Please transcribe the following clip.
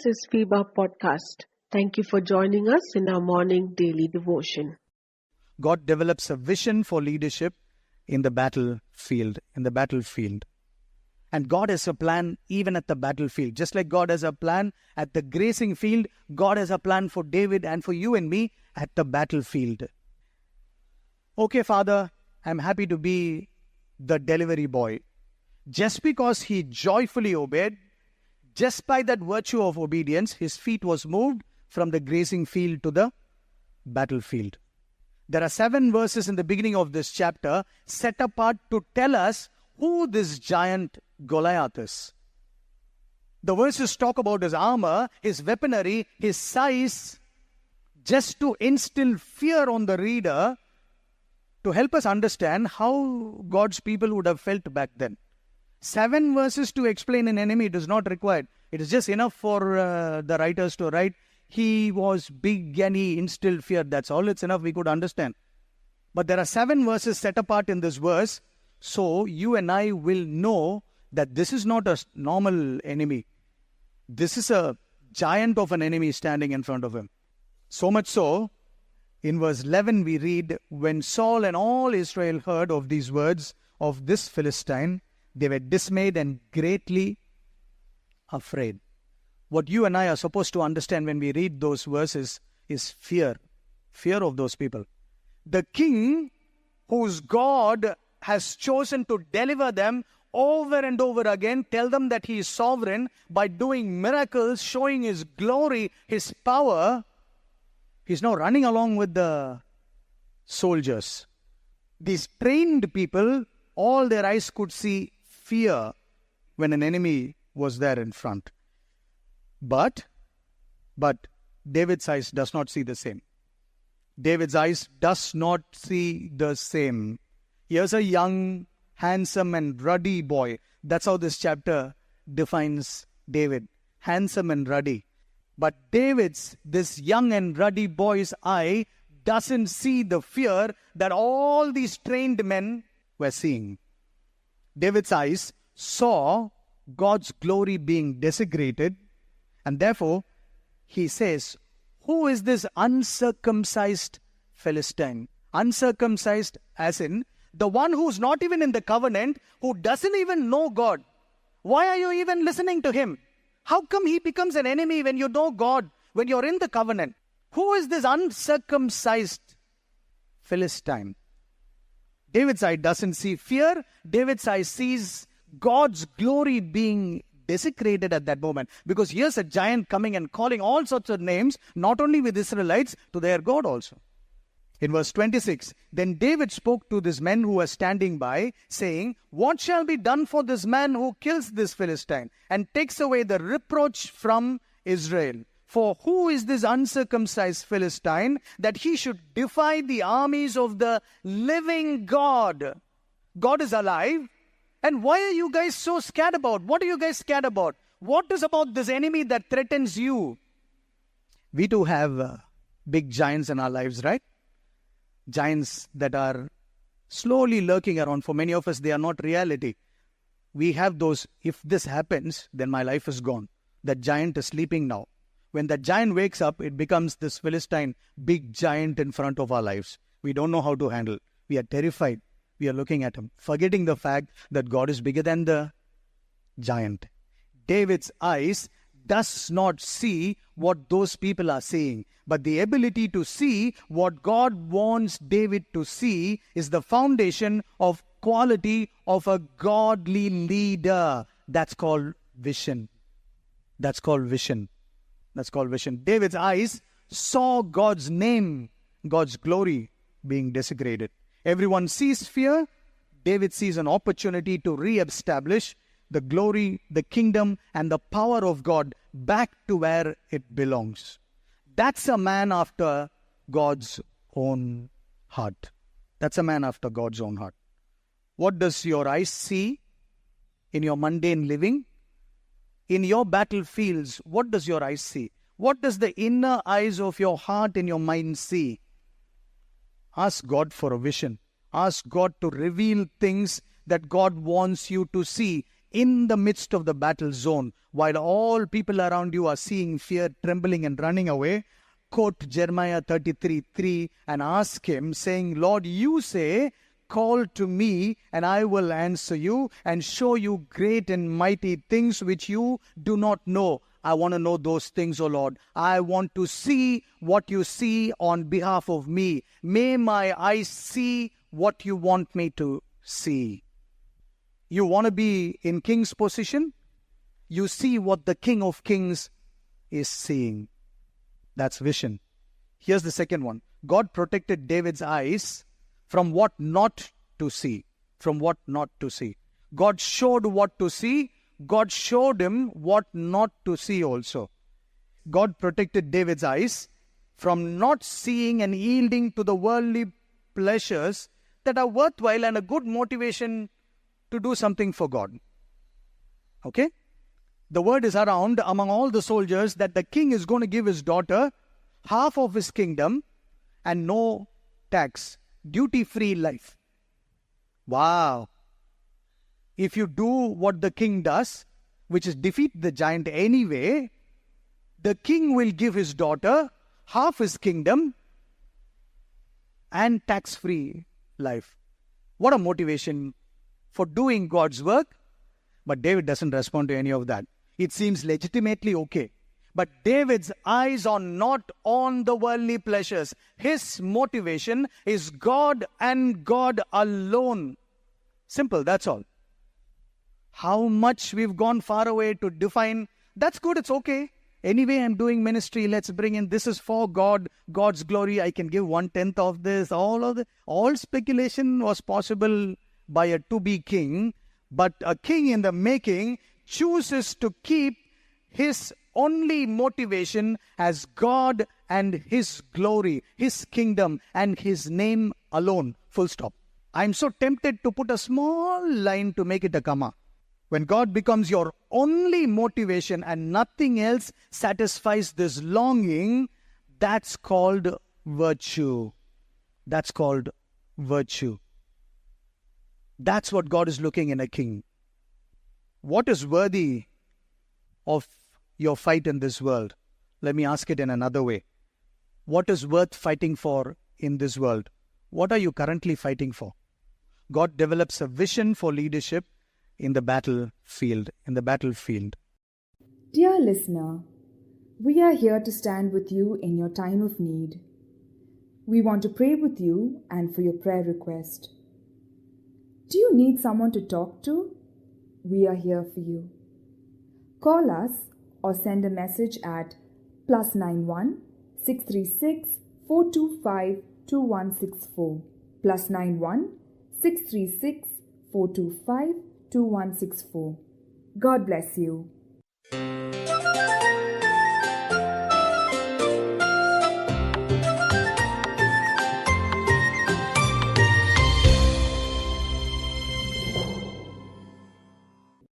This is FIBA Podcast. Thank you for joining us in our morning daily devotion. God develops a vision for leadership in the battlefield. And God has a plan even at the battlefield. Just like God has a plan at the grazing field, God has a plan for David and for you and me at the battlefield. Okay, Father, I'm happy to be the delivery boy. Just because he joyfully obeyed, just by that virtue of obedience, his feet was moved from the grazing field to the battlefield. There are 7 verses in the beginning of this chapter set apart to tell us who this giant Goliath is. The verses talk about his armor, his weaponry, his size, just to instill fear on the reader, to help us understand how God's people would have felt back then. 7 verses to explain an enemy, it is not required. It is just enough for the writers to write, he was big and he instilled fear. That's all it's enough, we could understand. But there are 7 verses set apart in this verse, so you and I will know that this is not a normal enemy. This is a giant of an enemy standing in front of him. So much so, in verse 11 we read, when Saul and all Israel heard of these words of this Philistine, they were dismayed and greatly afraid. What you and I are supposed to understand when we read those verses is fear. Fear of those people. The king whose God has chosen to deliver them over and over again, tell them that he is sovereign by doing miracles, showing his glory, his power. He's now running along with the soldiers. These trained people, all their eyes could see fear when an enemy was there in front. But David's eyes does not see the same. David's eyes does not see the same. Here's a young, handsome and ruddy boy. That's how this chapter defines David. Handsome and ruddy. But this young and ruddy boy's eye doesn't see the fear that all these trained men were seeing. David's eyes saw God's glory being desecrated, and therefore he says, who is this uncircumcised Philistine? Uncircumcised as in the one who's not even in the covenant, who doesn't even know God. Why are you even listening to him? How come he becomes an enemy when you know God, when you're in the covenant? Who is this uncircumcised Philistine? David's eye doesn't see fear. David's eye sees God's glory being desecrated at that moment. Because here's a giant coming and calling all sorts of names, not only with Israelites, to their God also. In verse 26, then David spoke to these men who were standing by, saying, what shall be done for this man who kills this Philistine and takes away the reproach from Israel? For who is this uncircumcised Philistine that he should defy the armies of the living God? God is alive. And why are you guys so scared about? What are you guys scared about? What is about this enemy that threatens you? We too have big giants in our lives, right? Giants that are slowly lurking around. For many of us, they are not reality. We have those, if this happens, then my life is gone. That giant is sleeping now. When that giant wakes up, it becomes this Philistine, big giant in front of our lives. We don't know how to handle. We are terrified. We are looking at him, forgetting the fact that God is bigger than the giant. David's eyes does not see what those people are seeing, but the ability to see what God wants David to see is the foundation of quality of a godly leader. That's called vision. That's called vision. David's eyes saw God's name, God's glory being desecrated. Everyone sees fear. David sees an opportunity to re-establish the glory, the kingdom, and the power of God back to where it belongs. That's a man after God's own heart. What does your eyes see in your mundane living? In your battlefields, what does your eyes see? What does the inner eyes of your heart and your mind see? Ask God for a vision. Ask God to reveal things that God wants you to see in the midst of the battle zone, while all people around you are seeing fear, trembling, and running away, quote Jeremiah 33:3 and ask him, saying, Lord, you say, call to me, and I will answer you and show you great and mighty things which you do not know. I want to know those things, O Lord. I want to see what you see on behalf of me. May my eyes see what you want me to see. You want to be in king's position? You see what the King of Kings is seeing. That's vision. Here's the second one. God protected David's eyes from what not to see. From what not to see. God showed what to see. God showed him what not to see also. God protected David's eyes from not seeing and yielding to the worldly pleasures that are worthwhile and a good motivation to do something for God. Okay? The word is around among all the soldiers that the king is going to give his daughter half of his kingdom and no tax, duty-free life. Wow. If you do what the king does, which is defeat the giant anyway, the king will give his daughter half his kingdom and tax-free life. What a motivation for doing God's work. But David doesn't respond to any of that. It seems legitimately okay. But David's eyes are not on the worldly pleasures. His motivation is God and God alone. Simple, that's all. How much we've gone far away to define, that's good, it's okay. Anyway, I'm doing ministry, let's bring in, this is for God, God's glory, I can give 1/10 of this, all speculation was possible by a to-be king, but a king in the making chooses to keep his only motivation as God and his glory, his kingdom and his name alone, full stop. I'm so tempted to put a small line to make it a comma. When God becomes your only motivation and nothing else satisfies this longing, that's called virtue. That's called virtue. That's what God is looking in a king. What is worthy of your fight in this world? Let me ask it in another way. What is worth fighting for in this world? What are you currently fighting for? God develops a vision for leadership in the battlefield. Dear listener, we are here to stand with you in your time of need. We want to pray with you and for your prayer request. Do you need someone to talk to? We are here for you. Call us or send a message at +91 636 425 2164 +91 636 425 2164. God bless you.